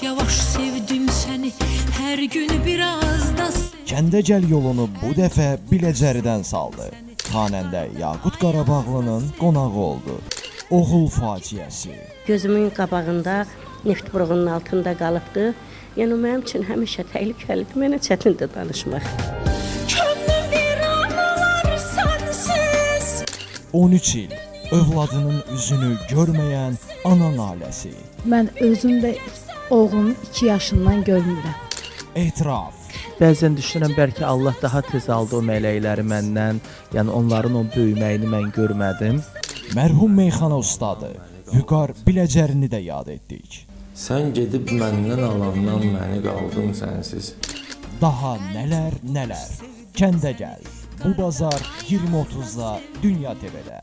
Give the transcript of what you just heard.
Yavaş sevdim seni, her gün biraz da. Kəndəgəl yolunu bu dəfə Biləcəridən saldı. Xanəndə Yaqut Qarabağlının qonağı oldu. Oğul faciəsi. Gözümün qabağında neft buruğunun altında qalıbdı. Yəni mənim üçün həmişə təhlükəlidir, mənə çətindir danışmaq. Könlüm bir anılar sensiz. 13 il övladının üzünü görməyən ana naləsi. Mən özüm də oğlumun 2 yaşından görmürəm. Etiraf. Bəzən düşünürəm bəlkə Allah daha tez aldı o mələkləri məndən, yəni onların o böyüməyini mən görmədim. Mərhum meyxana ustadı Vüqar Biləcərini də yad etdik. Sən gedib məndən alandan məni qaldın sənsiz. Daha nələr. Kəndəgəl. Bu bazar 20:30-da Dünya TV-də.